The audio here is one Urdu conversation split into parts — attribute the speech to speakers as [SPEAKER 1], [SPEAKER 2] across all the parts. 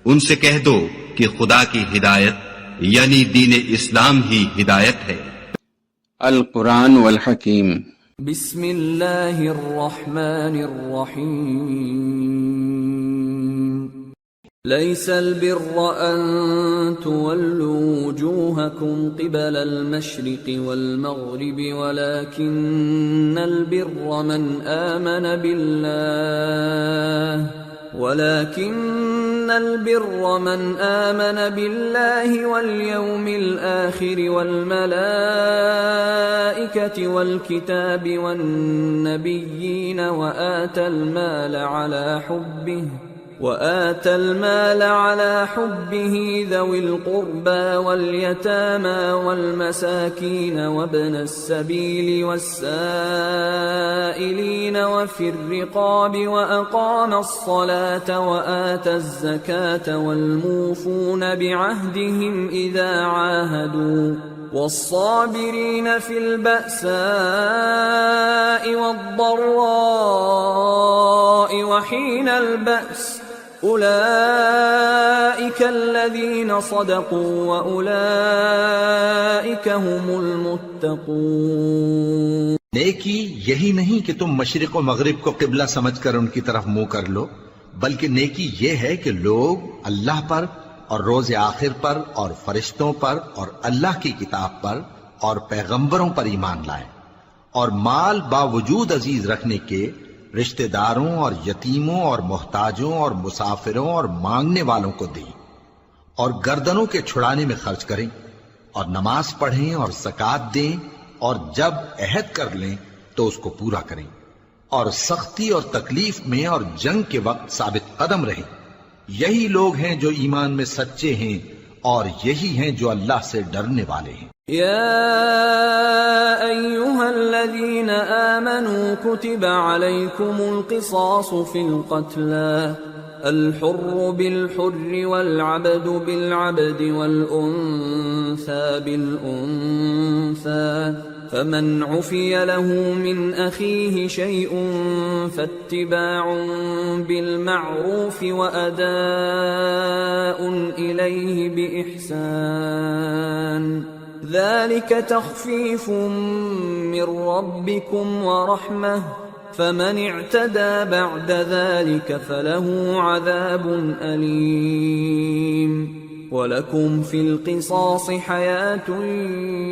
[SPEAKER 1] ان سے کہہ دو کہ خدا کی ہدایت یعنی دین اسلام ہی ہدایت ہے۔
[SPEAKER 2] القرآن والحکیم۔
[SPEAKER 3] بسم اللہ الرحمن الرحیم۔ لیس البر ان تولوا وجوہکم قبل المشرق والمغرب ولكن البر من آمن بالله واليوم الآخر والملائكة والكتاب والنبيين وآتى المال على حبه ذوي القربى واليتامى والمساكين وابن السبيل والسائلين وفي الرقاب وأقام الصلاة وآتى الزكاة والموفون بعهدهم إذا عاهدوا والصابرين في البأساء والضراء وحين البأس أولئك الذين صدقوا وأولئك هم المتقون۔
[SPEAKER 4] نیکی یہی نہیں کہ تم مشرق و مغرب کو قبلہ سمجھ کر ان کی طرف منہ کر لو، بلکہ نیکی یہ ہے کہ لوگ اللہ پر اور روز آخر پر اور فرشتوں پر اور اللہ کی کتاب پر اور پیغمبروں پر ایمان لائیں، اور مال باوجود عزیز رکھنے کے رشتہ داروں اور یتیموں اور محتاجوں اور مسافروں اور مانگنے والوں کو دیں، اور گردنوں کے چھڑانے میں خرچ کریں، اور نماز پڑھیں اور زکوٰۃ دیں، اور جب عہد کر لیں تو اس کو پورا کریں، اور سختی اور تکلیف میں اور جنگ کے وقت ثابت قدم رہیں۔ یہی لوگ ہیں جو ایمان میں سچے ہیں، اور یہی ہیں جو اللہ سے ڈرنے والے ہیں۔
[SPEAKER 3] يا أيها الذين آمنوا كتب عليكم القصاص في القتلى الحر بالحر والعبد بالعبد والأنثى بالأنثى فمن عفي له من أخيه شيء فاتباع بالمعروف وأداء إليه بإحسان ذلك تخفيف من ربكم ورحمة فمن اعتدى بعد ذلك فله عذاب أليم وَلَكُمْ فِي الْقِصَاصِ حَيَاةٌ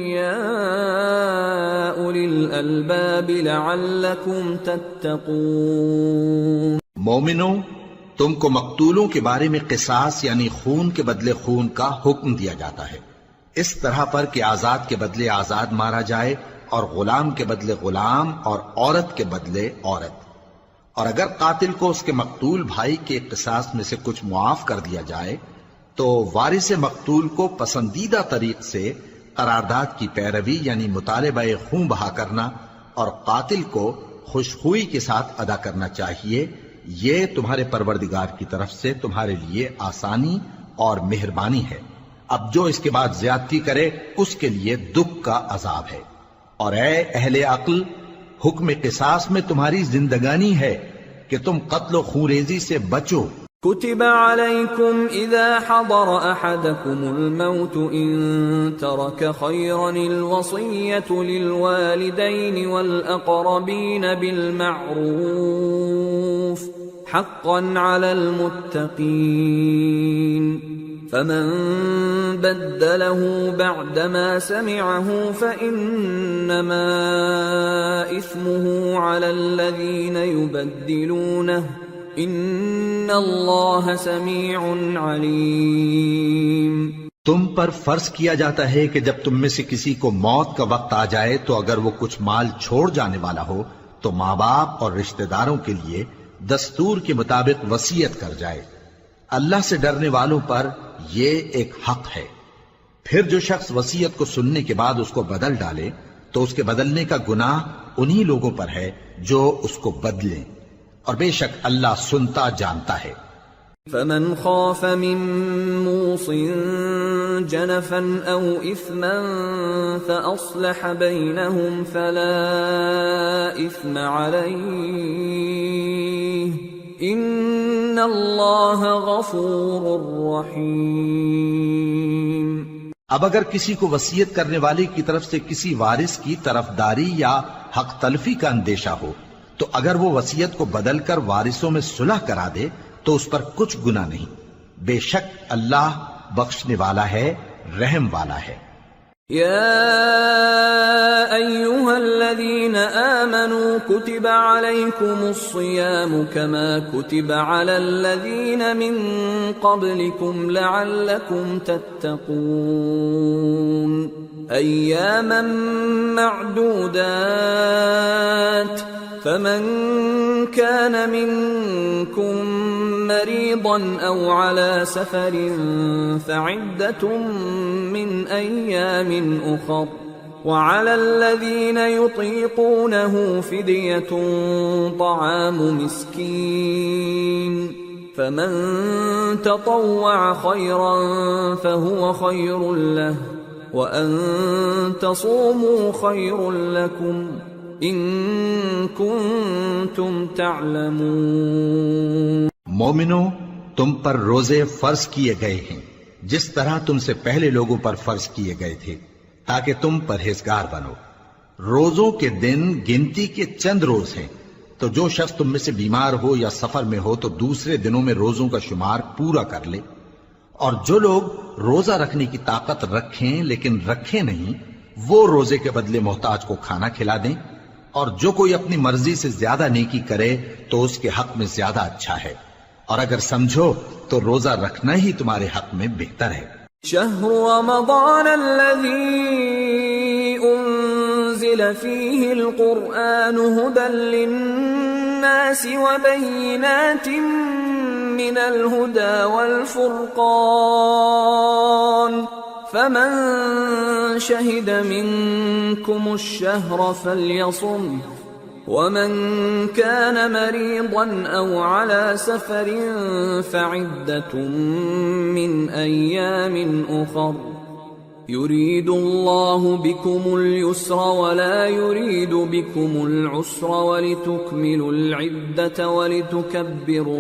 [SPEAKER 3] يَا أُولِي الْأَلْبَابِ لَعَلَّكُمْ تَتَّقُونَ۔
[SPEAKER 4] مومنوں، تم کو مقتولوں کے بارے میں قصاص یعنی خون کے بدلے خون کا حکم دیا جاتا ہے، اس طرح پر کہ آزاد کے بدلے آزاد مارا جائے، اور غلام کے بدلے غلام، اور عورت کے بدلے عورت۔ اور اگر قاتل کو اس کے مقتول بھائی کے قصاص میں سے کچھ معاف کر دیا جائے تو وارث مقتول کو پسندیدہ طریق سے قرارداد کی پیروی یعنی مطالبہ خون بہا کرنا اور قاتل کو خوشخوئی کے ساتھ ادا کرنا چاہیے۔ یہ تمہارے پروردگار کی طرف سے تمہارے لیے آسانی اور مہربانی ہے۔ اب جو اس کے بعد زیادتی کرے اس کے لیے دکھ کا عذاب ہے۔ اور اے اہل عقل، حکم قصاص میں تمہاری زندگانی ہے کہ تم قتل و خونریزی سے بچو۔
[SPEAKER 3] كتب عليكم إذا حضر أحدكم الموت إن ترك خيرا الوصية للوالدين والأقربين بالمعروف حقا على المتقين فمن بدله بعدما سمعه فإنما إثمه على الذين يبدلونه ان اللہ سمیع علیم۔
[SPEAKER 4] تم پر فرض کیا جاتا ہے کہ جب تم میں سے کسی کو موت کا وقت آ جائے تو اگر وہ کچھ مال چھوڑ جانے والا ہو تو ماں باپ اور رشتہ داروں کے لیے دستور کے مطابق وصیت کر جائے۔ اللہ سے ڈرنے والوں پر یہ ایک حق ہے۔ پھر جو شخص وصیت کو سننے کے بعد اس کو بدل ڈالے تو اس کے بدلنے کا گناہ انہی لوگوں پر ہے جو اس کو بدلیں، اور بے شک اللہ سنتا جانتا ہے۔
[SPEAKER 3] فمن خاف من موص جنفا او اثما فاصلح بينهم فلا اثم عليه ان اللہ غفور رحیم۔
[SPEAKER 4] اب اگر کسی کو وصیت کرنے والے کی طرف سے کسی وارث کی طرفداری یا حق تلفی کا اندیشہ ہو تو اگر وہ وصیت کو بدل کر وارثوں میں صلح کرا دے تو اس پر کچھ گناہ نہیں، بے شک اللہ بخشنے والا ہے، رحم والا ہے۔
[SPEAKER 3] يا أيها الذين آمنوا كتب عليكم الصيام كما كتب على الذين من قبلكم لعلكم تتقون أياما معدودات فمن كان منكم مريضا أو على سفر فعدة من أيام أخر وعلى الذين يطيقونه فدية طعام مسكين فمن تطوع خيرا فهو خير له وأن تصوموا خير لكم إن كنتم تعلمون۔
[SPEAKER 4] مومنو، تم پر روزے فرض کیے گئے ہیں جس طرح تم سے پہلے لوگوں پر فرض کیے گئے تھے تاکہ تم پرہیزگار بنو۔ روزوں کے دن گنتی کے چند روز ہیں، تو جو شخص تم میں سے بیمار ہو یا سفر میں ہو تو دوسرے دنوں میں روزوں کا شمار پورا کر لے، اور جو لوگ روزہ رکھنے کی طاقت رکھیں لیکن رکھیں نہیں وہ روزے کے بدلے محتاج کو کھانا کھلا دیں، اور جو کوئی اپنی مرضی سے زیادہ نیکی کرے تو اس کے حق میں زیادہ اچھا ہے، اور اگر سمجھو تو روزہ رکھنا ہی تمہارے حق میں بہتر ہے۔
[SPEAKER 3] شهر رمضان الذي أنزل فيه القرآن هدى للناس وبينات من الهدى والفرقان فمن شهد منكم الشهر فليصم ومن كان مريضا أو على سفر فعدة من أيام أخر يريد الله بكم اليسر ولا يريد بكم العسر ولتكملوا العدة ولتكبروا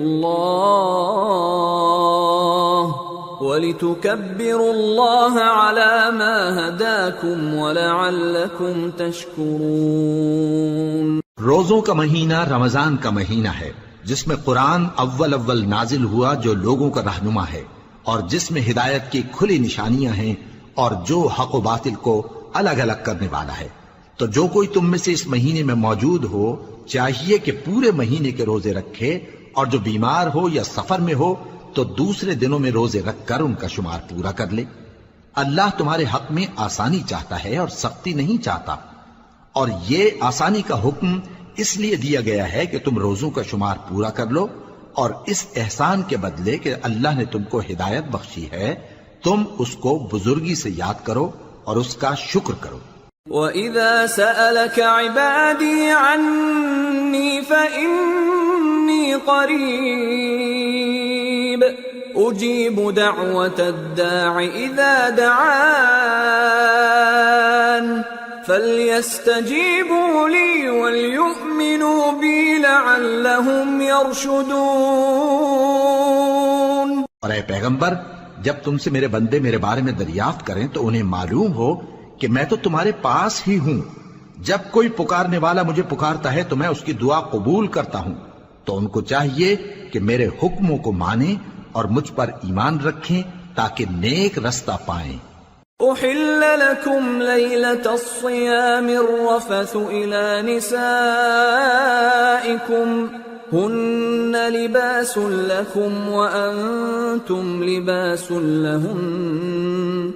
[SPEAKER 3] الله على ما هداكم ولعلكم تشكرون۔
[SPEAKER 4] روزوں کا مہینہ رمضان کا مہینہ ہے جس میں قرآن اول نازل ہوا جو لوگوں کا رہنما ہے اور جس میں ہدایت کی کھلی نشانیاں ہیں اور جو حق و باطل کو الگ الگ کرنے والا ہے۔ تو جو کوئی تم میں سے اس مہینے میں موجود ہو چاہیے کہ پورے مہینے کے روزے رکھے، اور جو بیمار ہو یا سفر میں ہو تو دوسرے دنوں میں روزے رکھ کر ان کا شمار پورا کر لے۔ اللہ تمہارے حق میں آسانی چاہتا ہے اور سختی نہیں چاہتا، اور یہ آسانی کا حکم اس لیے دیا گیا ہے کہ تم روزوں کا شمار پورا کر لو، اور اس احسان کے بدلے کہ اللہ نے تم کو ہدایت بخشی ہے تم اس کو بزرگی سے یاد کرو اور اس کا شکر کرو۔
[SPEAKER 3] وَإِذَا سَأَلَكَ عِبَادِي عَنِّي فَإِنِّي قَرِيبٌ أُجِيبُ دَعْوَةَ الدَّاعِ إِذَا دَعَانِ فَلْيَسْتَجِيبُوا لِي وَلْيُؤْمِنُوا بِي لَعَلَّهُمْ يَرْشُدُونَ۔
[SPEAKER 4] اور اے پیغمبر، جب تم سے میرے بندے میرے بارے میں دریافت کریں تو انہیں معلوم ہو کہ میں تو تمہارے پاس ہی ہوں۔ جب کوئی پکارنے والا مجھے پکارتا ہے تو میں اس کی دعا قبول کرتا ہوں، تو ان کو چاہیے کہ میرے حکموں کو مانیں اور مجھ پر ایمان رکھیں تاکہ نیک رستہ پائیں۔
[SPEAKER 3] أحل لكم ليلة الصيام الرفث إلى نسائكم هن لباس لكم وأنتم لباس لهن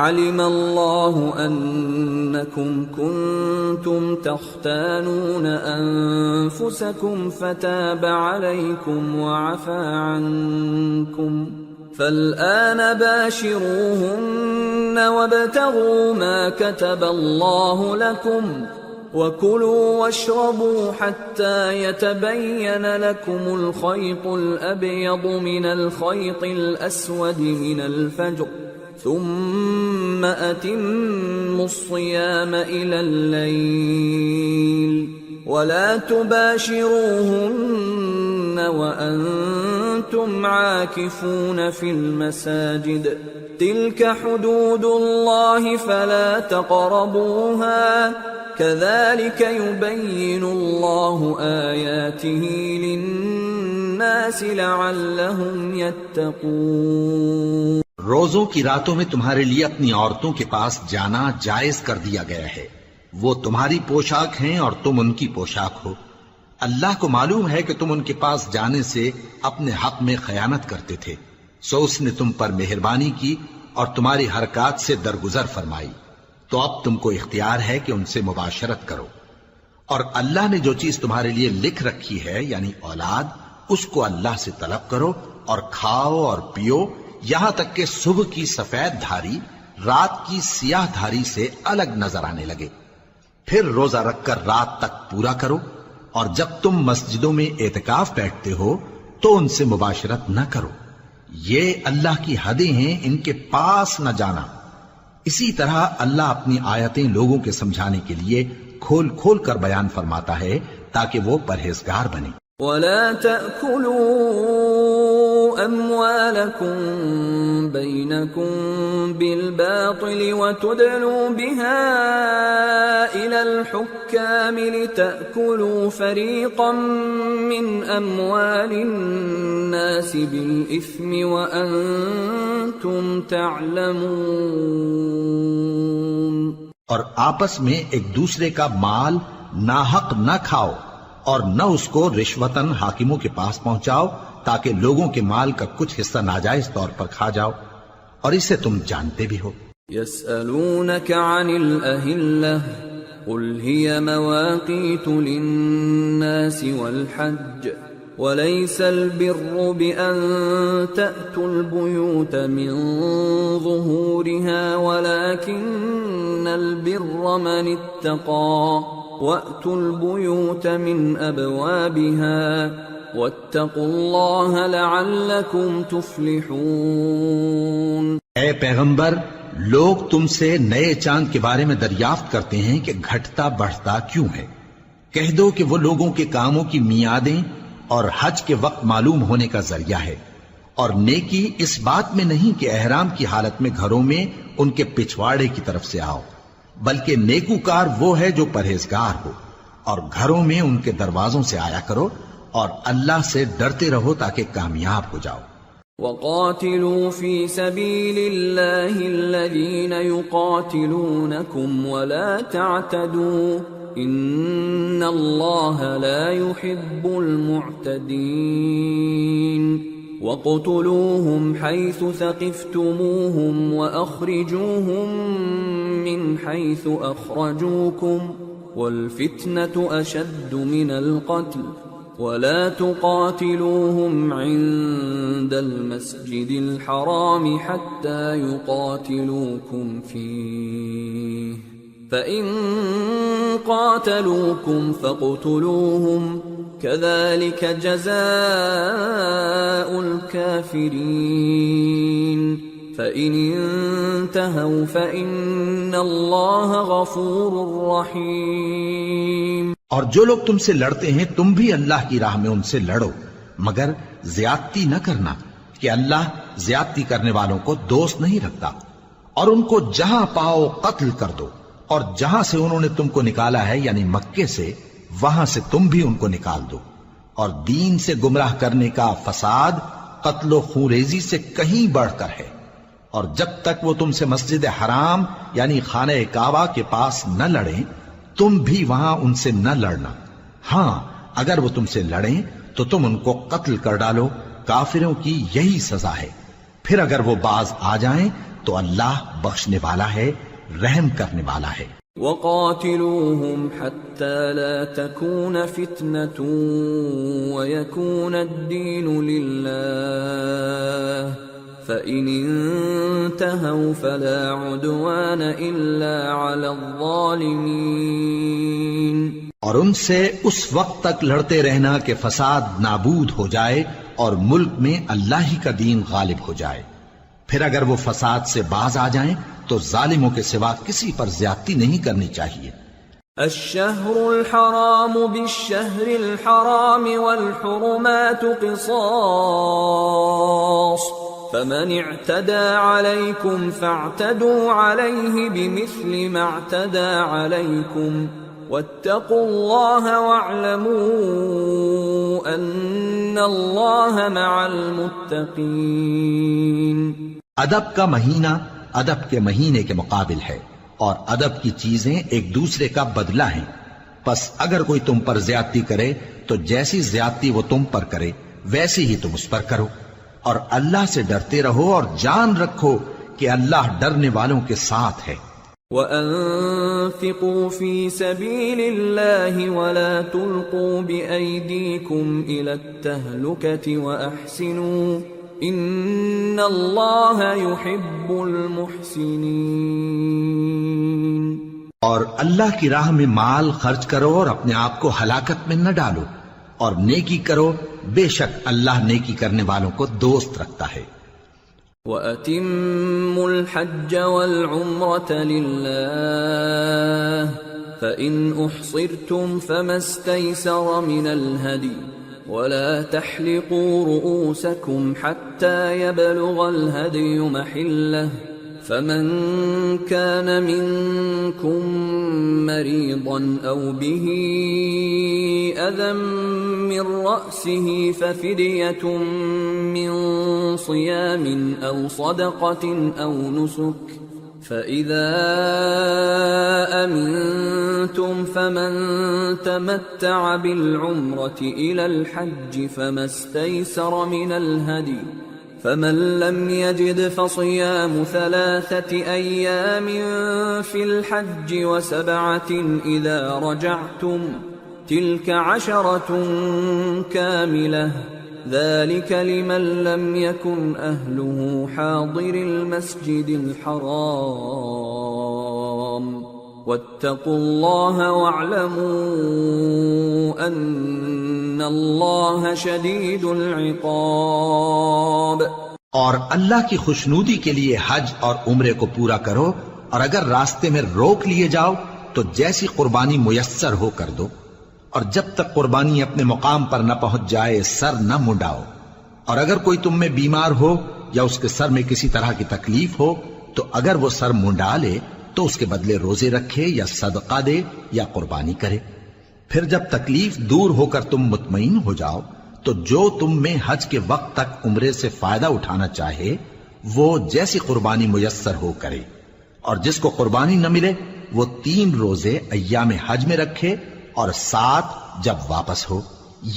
[SPEAKER 3] علم الله أنكم كنتم تختانون أنفسكم فتاب عليكم وعفى عنكم فالآن باشروهن وابتغوا ما كتب الله لكم وكلوا واشربوا حتى يتبين لكم الخيط الأبيض من الخيط الأسود من الفجر ثم أتموا الصيام إلى الليل ولا تباشروهن وأنتم عاكفون في المساجد تلك حدود الله فلا تقربوها كذلك يبين الله آياته للناس لعلهم يتقون۔
[SPEAKER 4] روزوں کی راتوں میں تمہارے لیے اپنی عورتوں کے پاس جانا جائز کر دیا گیا ہے، وہ تمہاری پوشاک ہیں اور تم ان کی پوشاک ہو۔ اللہ کو معلوم ہے کہ تم ان کے پاس جانے سے اپنے حق میں خیانت کرتے تھے، سو اس نے تم پر مہربانی کی اور تمہاری حرکات سے درگزر فرمائی، تو اب تم کو اختیار ہے کہ ان سے مباشرت کرو۔ اور اللہ نے جو چیز تمہارے لیے لکھ رکھی ہے یعنی اولاد، اس کو اللہ سے طلب کرو اور کھاؤ اور پیو، یہاں تک کہ صبح کی سفید دھاری رات کی سیاہ دھاری سے الگ نظر آنے لگے، پھر روزہ رکھ کر رات تک پورا کرو، اور جب تم مسجدوں میں اعتکاف بیٹھتے ہو تو ان سے مباشرت نہ کرو، یہ اللہ کی حدیں ہیں، ان کے پاس نہ جانا۔ اسی طرح اللہ اپنی آیتیں لوگوں کے سمجھانے کے لیے کھول کھول کر بیان فرماتا ہے تاکہ وہ پرہیزگار بنے۔
[SPEAKER 3] ولا تأكلوا أموالكم بينكم بالباطل وتدلوا بها إلى الحكام لتأكلوا فريقا من أموال الناس بالإثم وأنتم تعلمون۔
[SPEAKER 4] اور آپس میں ایک دوسرے کا مال ناحق نہ کھاؤ اور نہ اس کو رشوتاً حاکموں کے پاس پہنچاؤ تاکہ لوگوں کے مال کا کچھ حصہ ناجائز طور پر کھا جاؤ، اور اسے تم جانتے بھی ہو۔
[SPEAKER 3] يسألونك عن الأهلة قل هي مواقيت للناس والحج وليس البر بأن تأتوا البيوت من ظهورها ولكن البر من اتقى وَأْتُوا الْبُيُوتَ مِنْ أَبْوَابِهَا وَاتَّقُوا اللَّهَ لَعَلَّكُمْ تُفْلِحُونَ۔
[SPEAKER 4] اے پیغمبر، لوگ تم سے نئے چاند کے بارے میں دریافت کرتے ہیں کہ گھٹتا بڑھتا کیوں ہے۔ کہہ دو کہ وہ لوگوں کے کاموں کی میعادیں اور حج کے وقت معلوم ہونے کا ذریعہ ہے، اور نیکی اس بات میں نہیں کہ احرام کی حالت میں گھروں میں ان کے پچھواڑے کی طرف سے آؤ، بلکہ نیکوکار وہ ہے جو پرہیزگار ہو، اور گھروں میں ان کے دروازوں سے آیا کرو اور اللہ سے ڈرتے رہو تاکہ کامیاب ہو جاؤ۔
[SPEAKER 3] وَقَاتِلُوا فِي سَبِيلِ اللَّهِ الَّذِينَ يُقَاتِلُونَكُمْ وَلَا تَعْتَدُوا إِنَّ اللَّهَ لَا يُحِبُّ الْمُعْتَدِينَ وَاقْتُلُوهُمْ حَيْثُ ثَقِفْتُمُوهُمْ وَأَخْرِجُوهُمْ مِنْ حَيْثُ أَخْرَجُوكُمْ وَالْفِتْنَةُ أَشَدُّ مِنَ الْقَتْلِ وَلَا تُقَاتِلُوهُمْ عِنْدَ الْمَسْجِدِ الْحَرَامِ حَتَّى يُقَاتِلُوكُمْ فِيهِ فَإِنْ قَاتَلُوكُمْ فَاقْتُلُوهُمْ كَذَلِكَ جَزَاءُ الْكَافِرِينَ فَإِنِ انْتَهَوْا فَإِنَّ اللَّهَ غَفُورٌ رَحِيمٌ۔
[SPEAKER 4] اور جو لوگ تم سے لڑتے ہیں تم بھی اللہ کی راہ میں ان سے لڑو، مگر زیادتی نہ کرنا کہ اللہ زیادتی کرنے والوں کو دوست نہیں رکھتا، اور ان کو جہاں پاؤ قتل کر دو، اور جہاں سے انہوں نے تم کو نکالا ہے یعنی مکے سے، وہاں سے تم بھی ان کو نکال دو۔ اور دین سے گمراہ کرنے کا فساد قتل و خونریزی سے کہیں بڑھ کر ہے، اور جب تک وہ تم سے مسجد حرام یعنی خانہ کعبہ کے پاس نہ لڑیں تم بھی وہاں ان سے نہ لڑنا۔ ہاں اگر وہ تم سے لڑیں تو تم ان کو قتل کر ڈالو، کافروں کی یہی سزا ہے۔ پھر اگر وہ باز آ جائیں تو اللہ بخشنے والا ہے، رحم کرنے والا ہے۔
[SPEAKER 3] وَقَاتِلُوهُمْ حَتَّى لَا تَكُونَ فِتْنَةٌ وَيَكُونَ الدِّينُ لِلَّهِ فَإِنِ انْتَهَوْا فَلَا عُدْوَانَ إِلَّا عَلَى الظَّالِمِينَ۔
[SPEAKER 4] اور ان سے اس وقت تک لڑتے رہنا کہ فساد نابود ہو جائے اور ملک میں اللہ ہی کا دین غالب ہو جائے۔ پھر اگر وہ فساد سے باز آ جائیں تو ظالموں کے سوا کسی پر زیادتی نہیں کرنی چاہیے۔
[SPEAKER 3] الشهر الحرام بالشهر الحرام والحرمات قصاص فمن اعتدى عليكم فاعتدوا عليه بمثل ما اعتدى عليكم واتقوا الله واعلموا ان الله مع المتقين.
[SPEAKER 4] ادب کا مہینہ ادب کے مہینے کے مقابل ہے، اور ادب کی چیزیں ایک دوسرے کا بدلہ ہیں. پس اگر کوئی تم پر زیادتی کرے تو جیسی زیادتی وہ تم پر کرے ویسی ہی تم اس پر کرو، اور اللہ سے ڈرتے رہو اور جان رکھو کہ اللہ ڈرنے والوں کے ساتھ ہے.
[SPEAKER 3] وَأَنفِقُوا فِي سَبِيلِ اللَّهِ وَلَا تُلْقُوا بِأَيْدِيكُمْ إِلَى التَّهْلُكَةِ وَأَحْسِنُوا ان اللہ یحب المحسنین.
[SPEAKER 4] اور اللہ کی راہ میں مال خرچ کرو اور اپنے آپ کو ہلاکت میں نہ ڈالو، اور نیکی کرو، بے شک اللہ نیکی کرنے والوں کو دوست رکھتا ہے.
[SPEAKER 3] وَأَتِمُّوا الْحَجَّ وَالْعُمْرَةَ لِلَّهِ فَإِنْ أُحْصِرْتُمْ فَمَا اسْتَيْسَرَ مِنَ الْهَدْيِ ولا تحلقوا رؤوسكم حتى يبلغ الهدي محله فمن كان منكم مريضا أو به أذى من رأسه ففدية من صيام أو صدقة أو نسك فَإِذَا أَمِنْتُمْ فَمَنْ تَمَتَّعَ بِالْعُمْرَةِ إِلَى الْحَجِّ فَمَا اسْتَيْسَرَ مِنَ الْهَدْيِ فَمَنْ لَمْ يَجِدْ فَصِيَامُ 3 أَيَّامٍ فِي الْحَجِّ و7 إِذَا رَجَعْتُمْ تِلْكَ 10 كَامِلَةٌ ذلك لمن لم يكن أهله حاضر المسجد الحرام واتقوا الله واعلموا أن الله شديد العقاب.
[SPEAKER 4] اور اللہ کی خوشنودی کے لیے حج اور عمرے کو پورا کرو، اور اگر راستے میں روک لیے جاؤ تو جیسی قربانی میسر ہو کر دو، اور جب تک قربانی اپنے مقام پر نہ پہنچ جائے سر نہ منڈاؤ. اور اگر کوئی تم میں بیمار ہو یا اس کے سر میں کسی طرح کی تکلیف ہو تو اگر وہ سر منڈا لے تو اس کے بدلے روزے رکھے یا صدقہ دے یا قربانی کرے. پھر جب تکلیف دور ہو کر تم مطمئن ہو جاؤ تو جو تم میں حج کے وقت تک عمرے سے فائدہ اٹھانا چاہے وہ جیسی قربانی میسر ہو کرے، اور جس کو قربانی نہ ملے وہ 3 روزے ایام حج میں رکھے اور 7 جب واپس ہو.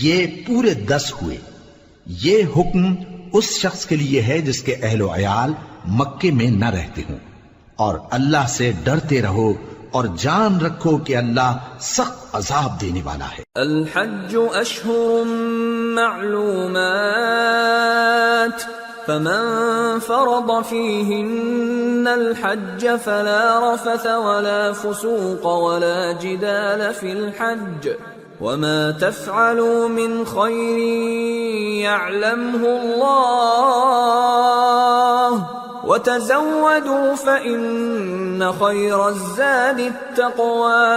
[SPEAKER 4] یہ پورے 10 ہوئے. یہ حکم اس شخص کے لیے ہے جس کے اہل و عیال مکے میں نہ رہتے ہوں. اور اللہ سے ڈرتے رہو اور جان رکھو کہ اللہ سخت عذاب دینے والا ہے.
[SPEAKER 3] الحج اشہر معلومات فمن فرض فيهن الحج فلا رفث ولا فسوق ولا جدال في الحج وما تفعلوا من خير يعلمه الله وتزودوا فإن خير الزاد التقوى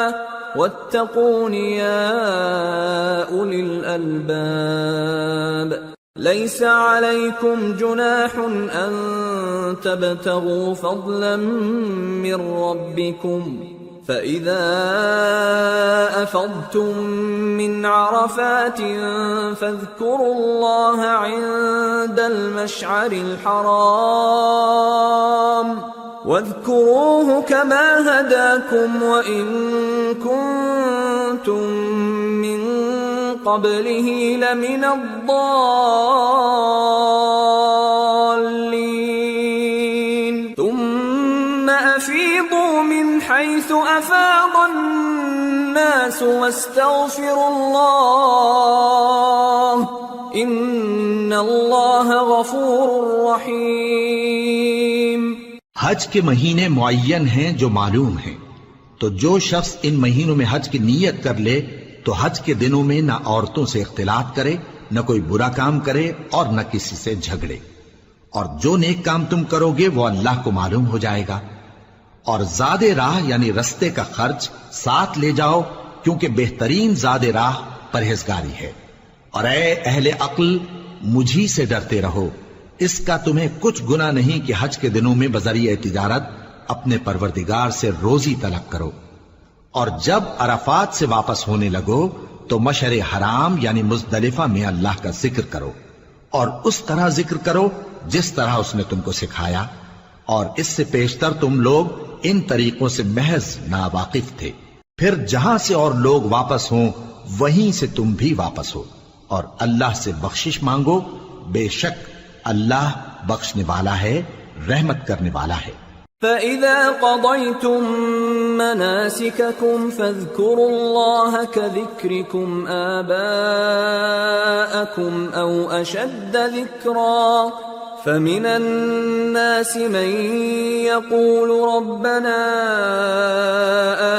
[SPEAKER 3] واتقون يا أولي الألباب. ليس عليكم جناح أن تبتغوا فضلا من ربكم فإذا أفضتم من عرفات فاذكروا الله عند المشعر الحرام واذكروه كما هداكم وإن كنتم من قبله لمن الضالين ثم أفيضوا من حيث أفاض الناس واستغفروا الله إن الله غفور رحيم.
[SPEAKER 4] حج کے مہینے معین ہیں جو معلوم ہیں، تو جو شخص ان مہینوں میں حج کی نیت کر لے تو حج کے دنوں میں نہ عورتوں سے اختلاط کرے، نہ کوئی برا کام کرے اور نہ کسی سے جھگڑے، اور جو نیک کام تم کرو گے وہ اللہ کو معلوم ہو جائے گا. اور زاد راہ یعنی رستے کا خرچ ساتھ لے جاؤ، کیونکہ بہترین زاد راہ پرہیزگاری ہے۔ اور اے اہل عقل، مجھی سے ڈرتے رہو، اس کا تمہیں کچھ گناہ نہیں کہ حج کے دنوں میں بذریعہ تجارت اپنے پروردگار سے روزی طلب کرو، اور جب عرفات سے واپس ہونے لگو تو مشعر حرام یعنی مزدلفہ میں اللہ کا ذکر کرو، اور اس طرح ذکر کرو جس طرح اس نے تم کو سکھایا، اور اس سے پیشتر تم لوگ ان طریقوں سے محض ناواقف تھے۔ پھر جہاں سے اور لوگ واپس ہوں وہیں سے تم بھی واپس ہو، اور اللہ سے بخشش مانگو، بے شک اللہ بخشنے والا ہے، رحمت کرنے والا ہے۔
[SPEAKER 3] فَإِذَا قَضَيْتُم مَّنَاسِكَكُمْ فَاذْكُرُوا اللَّهَ كَذِكْرِكُمْ آبَاءَكُمْ أَوْ أَشَدَّ ذِكْرًا فَمِنَ النَّاسِ مَن يَقُولُ رَبَّنَا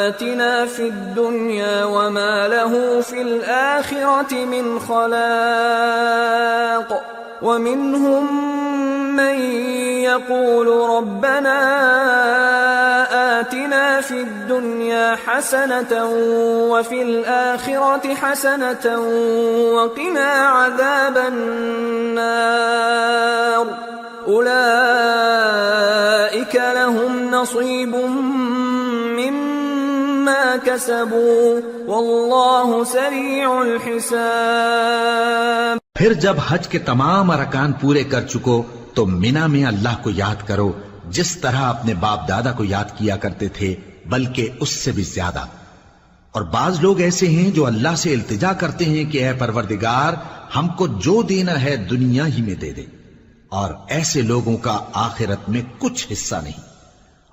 [SPEAKER 3] آتِنَا فِي الدُّنْيَا وَمَا لَهُ فِي الْآخِرَةِ مِنْ خَلَاقٍ وَمِنْهُم مَّن يَقُولُ رَبَّنَا آتِنَا فِي الدُّنْيَا حَسَنَةً وَفِي الْآخِرَةِ حَسَنَةً وَقِنَا عَذَابَ النَّارِ أُولَئِكَ لَهُمْ نَصِيبٌ مِّمَّا كَسَبُوا وَاللَّهُ سَرِيعُ الْحِسَابِ۔
[SPEAKER 4] پھر جب حج کے تمام ارکان پورے کر چکو تو مینا میں اللہ کو یاد کرو جس طرح اپنے باپ دادا کو یاد کیا کرتے تھے، بلکہ اس سے بھی زیادہ۔ اور بعض لوگ ایسے ہیں جو اللہ سے التجا کرتے ہیں کہ اے پروردگار، ہم کو جو دینا ہے دنیا ہی میں دے دے، اور ایسے لوگوں کا آخرت میں کچھ حصہ نہیں۔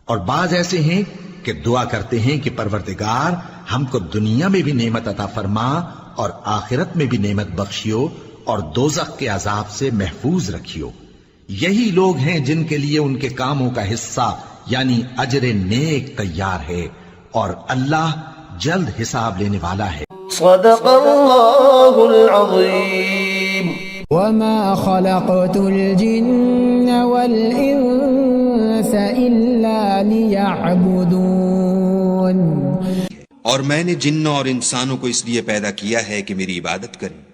[SPEAKER 4] اور بعض ایسے ہیں کہ دعا کرتے ہیں کہ پروردگار ہم کو دنیا میں بھی نعمت عطا فرما اور آخرت میں بھی نعمت بخشیو اور دوزخ کے عذاب سے محفوظ رکھیو۔ یہی لوگ ہیں جن کے لیے ان کے کاموں کا حصہ یعنی اجر نیک تیار ہے، اور اللہ جلد حساب لینے والا ہے۔
[SPEAKER 5] صدق اللہ العظیم۔
[SPEAKER 6] وما خلقت الجن والانس الا ليعبدون۔
[SPEAKER 1] اور میں نے جنوں اور انسانوں کو اس لیے پیدا کیا ہے کہ میری عبادت کریں۔